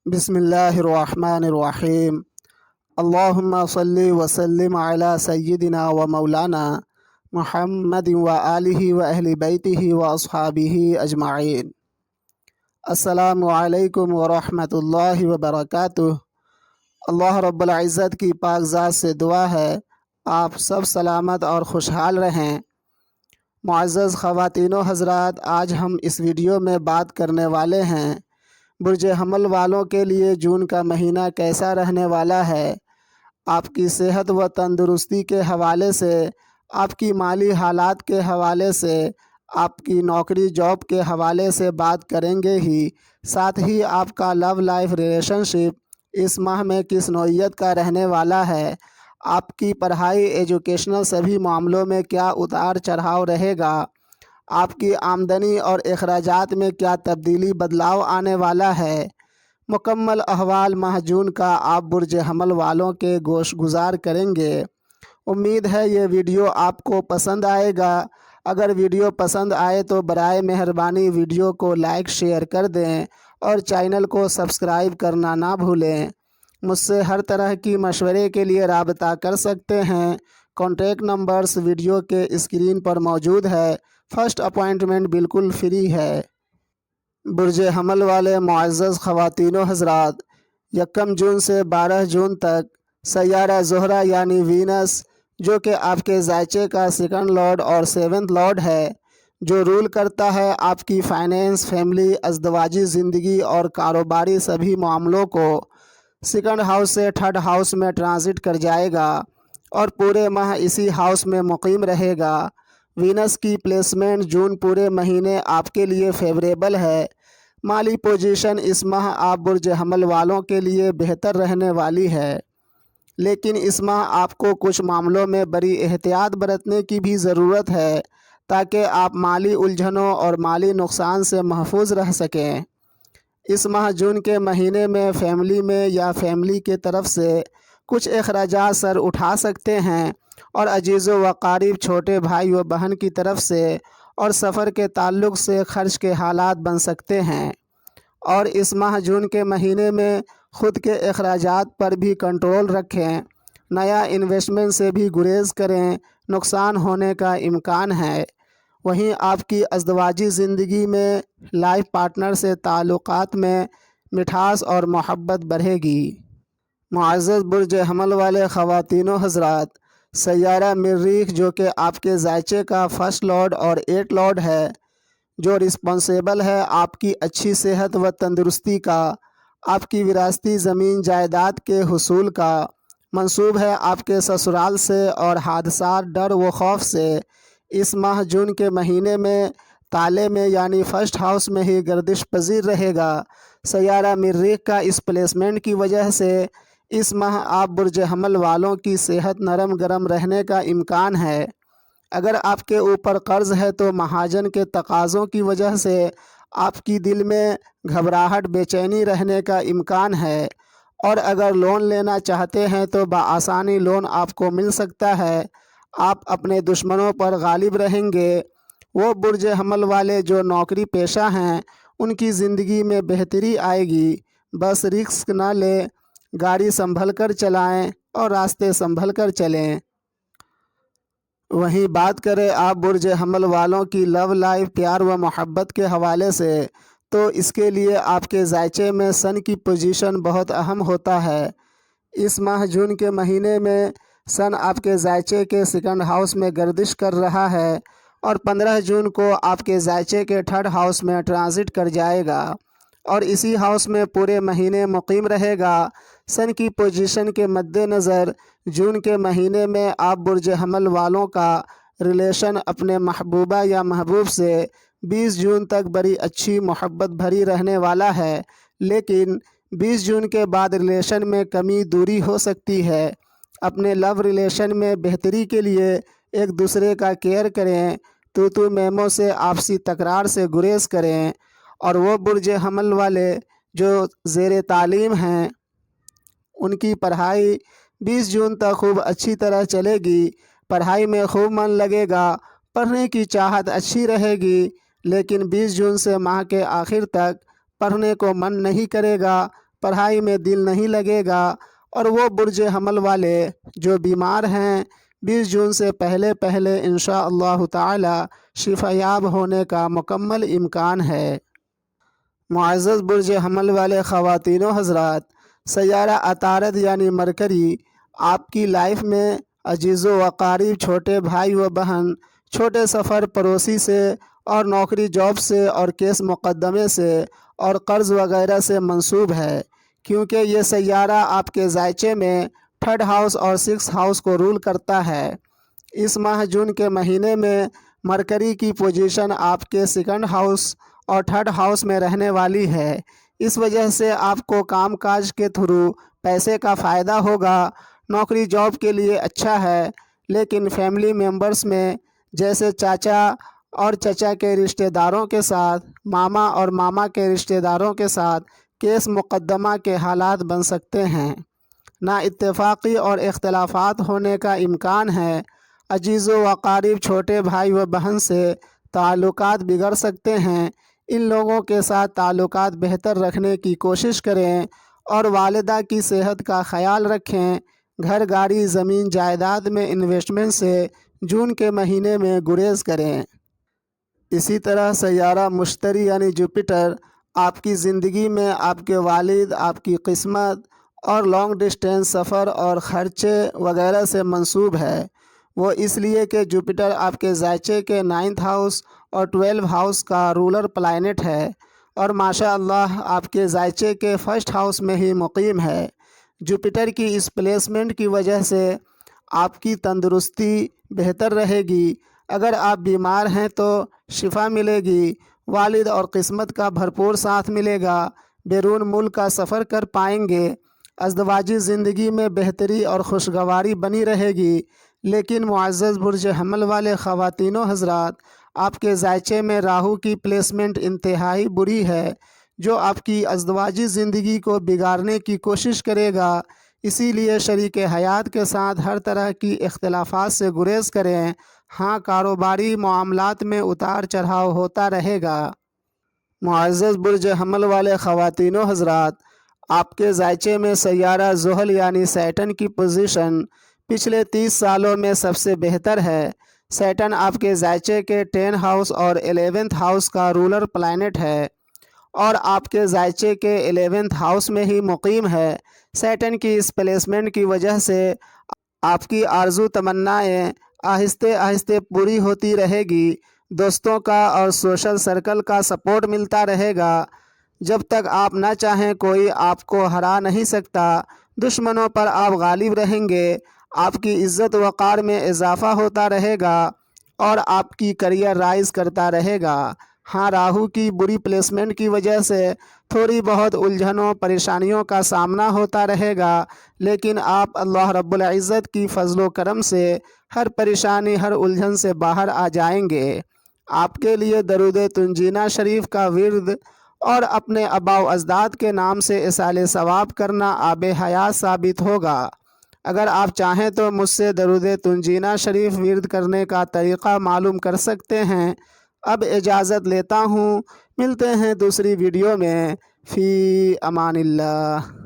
بسم اللہ الرحمن الرحیم۔ اللہم صلی وسلم علی سیدنا و مولانا محمد و آلہ و اہل بیتہ و اصحابہ اجمعین۔ السلام علیکم ورحمۃ اللہ وبرکاتہ۔ اللہ رب العزت کی پاک ذات سے دعا ہے آپ سب سلامت اور خوشحال رہیں۔ معزز خواتین و حضرات، آج ہم اس ویڈیو میں بات کرنے والے ہیں برج حمل والوں کے لیے جون کا مہینہ کیسا رہنے والا ہے۔ آپ کی صحت و تندرستی کے حوالے سے، آپ کی مالی حالات کے حوالے سے، آپ کی نوکری جاب کے حوالے سے بات کریں گے ہی، ساتھ ہی آپ کا لو لائف ریلیشن شپ اس ماہ میں کس نوعیت کا رہنے والا ہے، آپ کی پڑھائی ایجوکیشنل سبھی معاملوں میں کیا اتار چڑھاؤ رہے گا، آپ کی آمدنی اور اخراجات میں کیا تبدیلی بدلاؤ آنے والا ہے، مکمل احوال ماہ جون کا آپ برج حمل والوں کے گوش گزار کریں گے۔ امید ہے یہ ویڈیو آپ کو پسند آئے گا۔ اگر ویڈیو پسند آئے تو برائے مہربانی ویڈیو کو لائک شیئر کر دیں اور چینل کو سبسکرائب کرنا نہ بھولیں۔ مجھ سے ہر طرح کی مشورے کے لیے رابطہ کر سکتے ہیں۔ کانٹیکٹ نمبرز ویڈیو کے اسکرین پر موجود ہے۔ فرسٹ اپوائنٹمنٹ بالکل فری ہے۔ برج حمل والے معزز خواتین و حضرات، 1 جون سے 12 جون تک سیارہ زہرہ یعنی وینس، جو کہ آپ کے ذائچے کا 2nd لارڈ اور 7th لارڈ ہے، جو رول کرتا ہے آپ کی فائنینس، فیملی، ازدواجی زندگی اور کاروباری سبھی معاملوں کو، 2nd ہاؤس سے 3rd ہاؤس میں ٹرانزٹ کر جائے گا اور پورے ماہ اسی ہاؤس میں مقیم رہے گا۔ وینس کی پلیسمنٹ جون پورے مہینے آپ کے لیے فیوریبل ہے۔ مالی پوزیشن اس ماہ آپ برج حمل والوں کے لیے بہتر رہنے والی ہے، لیکن اس ماہ آپ کو کچھ معاملوں میں بڑی احتیاط برتنے کی بھی ضرورت ہے تاکہ آپ مالی الجھنوں اور مالی نقصان سے محفوظ رہ سکیں۔ اس ماہ جون کے مہینے میں فیملی میں یا فیملی کے طرف سے کچھ اخراجات سر اٹھا سکتے ہیں اور عزیز و اقارب، چھوٹے بھائی و بہن کی طرف سے اور سفر کے تعلق سے خرچ کے حالات بن سکتے ہیں۔ اور اس ماہ جون کے مہینے میں خود کے اخراجات پر بھی کنٹرول رکھیں۔ نیا انویسٹمنٹ سے بھی گریز کریں، نقصان ہونے کا امکان ہے۔ وہیں آپ کی ازدواجی زندگی میں لائف پارٹنر سے تعلقات میں مٹھاس اور محبت بڑھے گی۔ معزز برج حمل والے خواتین و حضرات، سیارہ مریخ، جو کہ آپ کے ذائچے کا 1st لارڈ اور 8th لارڈ ہے، جو رسپانسیبل ہے آپ کی اچھی صحت و تندرستی کا، آپ کی وراثتی زمین جائیداد کے حصول کا، منسوب ہے آپ کے سسرال سے اور حادثات، ڈر و خوف سے، اس ماہ جون کے مہینے میں تالے میں یعنی 1st ہاؤس میں ہی گردش پذیر رہے گا۔ سیارہ مریخ کا اس پلیسمنٹ کی وجہ سے اس ماہ آپ برج حمل والوں کی صحت نرم گرم رہنے کا امکان ہے۔ اگر آپ کے اوپر قرض ہے تو مہاجن کے تقاضوں کی وجہ سے آپ کی دل میں گھبراہٹ، بے چینی رہنے کا امکان ہے، اور اگر لون لینا چاہتے ہیں تو بآسانی لون آپ کو مل سکتا ہے۔ آپ اپنے دشمنوں پر غالب رہیں گے۔ وہ برج حمل والے جو نوکری پیشہ ہیں ان کی زندگی میں بہتری آئے گی۔ بس رسک نہ لیں، گاڑی سنبھل کر چلائیں اور راستے سنبھل کر چلیں۔ وہیں بات کریں آپ برج حمل والوں کی لو لائف، پیار و محبت کے حوالے سے، تو اس کے لیے آپ کے ذائچے میں سن کی پوزیشن بہت اہم ہوتا ہے۔ اس ماہ جون کے مہینے میں سن آپ کے ذائچے کے 2nd ہاؤس میں گردش کر رہا ہے اور 15 جون کو آپ کے ذائچے کے 3rd ہاؤس میں ٹرانزٹ کر جائے گا اور اسی ہاؤس میں پورے مہینے مقیم رہے گا۔ سن کی پوزیشن کے مد نظر جون کے مہینے میں آپ برج حمل والوں کا ریلیشن اپنے محبوبہ یا محبوب سے 20 جون تک بڑی اچھی محبت بھری رہنے والا ہے، لیکن 20 جون کے بعد ریلیشن میں کمی دوری ہو سکتی ہے۔ اپنے لو ریلیشن میں بہتری کے لیے ایک دوسرے کا کیئر کریں، تو میمو سے آپسی تکرار سے گریز کریں، اور وہ برج حمل والے جو زیر تعلیم ہیں ان کی پڑھائی 20 جون تک خوب اچھی طرح چلے گی۔ پڑھائی میں خوب من لگے گا، پڑھنے کی چاہت اچھی رہے گی، لیکن 20 جون سے ماہ کے آخر تک پڑھنے کو من نہیں کرے گا، پڑھائی میں دل نہیں لگے گا، اور وہ برج حمل والے جو بیمار ہیں 20 جون سے پہلے پہلے انشاءاللہ تعالی شفا یاب ہونے کا مکمل امکان ہے۔ معزز برج حمل والے خواتین و حضرات، سیارہ عطارد یعنی مرکری آپ کی لائف میں عزیز و اقارب، چھوٹے بھائی و بہن، چھوٹے سفر، پڑوسی سے اور نوکری جاب سے اور کیس مقدمے سے اور قرض وغیرہ سے منسوب ہے، کیونکہ یہ سیارہ آپ کے ذائچے میں 3rd ہاؤس اور 6th ہاؤس کو رول کرتا ہے۔ اس ماہ جون کے مہینے میں مرکری کی پوزیشن آپ کے 2nd ہاؤس اور 3rd ہاؤس میں رہنے والی ہے۔ اس وجہ سے آپ کو کام کاج کے تھرو پیسے کا فائدہ ہوگا۔ نوکری جاب کے لیے اچھا ہے، لیکن فیملی ممبرز میں جیسے چاچا اور چچا کے رشتہ داروں کے ساتھ، ماما اور ماما کے رشتہ داروں کے ساتھ کیس مقدمہ کے حالات بن سکتے ہیں۔ نا اتفاقی اور اختلافات ہونے کا امکان ہے۔ عزیز و اقارب، چھوٹے بھائی و بہن سے تعلقات بگڑ سکتے ہیں۔ ان لوگوں کے ساتھ تعلقات بہتر رکھنے کی کوشش کریں اور والدہ کی صحت کا خیال رکھیں۔ گھر، گاڑی، زمین جائیداد میں انویسٹمنٹ سے جون کے مہینے میں گریز کریں۔ اسی طرح سیارہ مشتری یعنی جوپیٹر آپ کی زندگی میں آپ کے والد، آپ کی قسمت اور لانگ ڈسٹینس سفر اور خرچے وغیرہ سے منسوب ہے۔ وہ اس لیے کہ جوپیٹر آپ کے ذائچے کے 9th ہاؤس اور 12 ہاؤس کا رولر پلانٹ ہے، اور ماشاءاللہ آپ کے ذائچے کے 1st ہاؤس میں ہی مقیم ہے۔ جوپیٹر کی اس پلیسمنٹ کی وجہ سے آپ کی تندرستی بہتر رہے گی۔ اگر آپ بیمار ہیں تو شفا ملے گی، والد اور قسمت کا بھرپور ساتھ ملے گا، بیرون ملک کا سفر کر پائیں گے، ازدواجی زندگی میں بہتری اور خوشگواری بنی رہے گی۔ لیکن معزز برج حمل والے خواتین و حضرات، آپ کے ذائچے میں راہو کی پلیسمنٹ انتہائی بری ہے، جو آپ کی ازدواجی زندگی کو بگاڑنے کی کوشش کرے گا۔ اسی لیے شریک حیات کے ساتھ ہر طرح کی اختلافات سے گریز کریں۔ ہاں، کاروباری معاملات میں اتار چڑھاؤ ہوتا رہے گا۔ معزز برج حمل والے خواتین و حضرات، آپ کے ذائچے میں سیارہ زحل یعنی سیٹن کی پوزیشن پچھلے 30 سالوں میں سب سے بہتر ہے۔ سیٹن آپ کے ذائچے کے 10 ہاؤس اور 11th ہاؤس کا رولر پلانٹ ہے، اور آپ کے ذائچے کے 11th ہاؤس میں ہی مقیم ہے۔ سیٹن کی اس پلیسمنٹ کی وجہ سے آپ کی آرزو تمنائیں آہستہ آہستہ پوری ہوتی رہے گی۔ دوستوں کا اور سوشل سرکل کا سپورٹ ملتا رہے گا۔ جب تک آپ نہ چاہیں کوئی آپ کو ہرا نہیں سکتا۔ دشمنوں پر آپ غالب رہیں گے۔ آپ کی عزت وقار میں اضافہ ہوتا رہے گا اور آپ کی کیریئر رائز کرتا رہے گا۔ ہاں، راہو کی بری پلیسمنٹ کی وجہ سے تھوڑی بہت الجھنوں پریشانیوں کا سامنا ہوتا رہے گا، لیکن آپ اللہ رب العزت کی فضل و کرم سے ہر پریشانی، ہر الجھن سے باہر آ جائیں گے۔ آپ کے لیے درود تنجینہ شریف کا ورد اور اپنے آباء و اجداد کے نام سے ایصال ثواب کرنا آب حیات ثابت ہوگا۔ اگر آپ چاہیں تو مجھ سے درود تنجینہ شریف ورد کرنے کا طریقہ معلوم کر سکتے ہیں۔ اب اجازت لیتا ہوں، ملتے ہیں دوسری ویڈیو میں۔ فی امان اللہ۔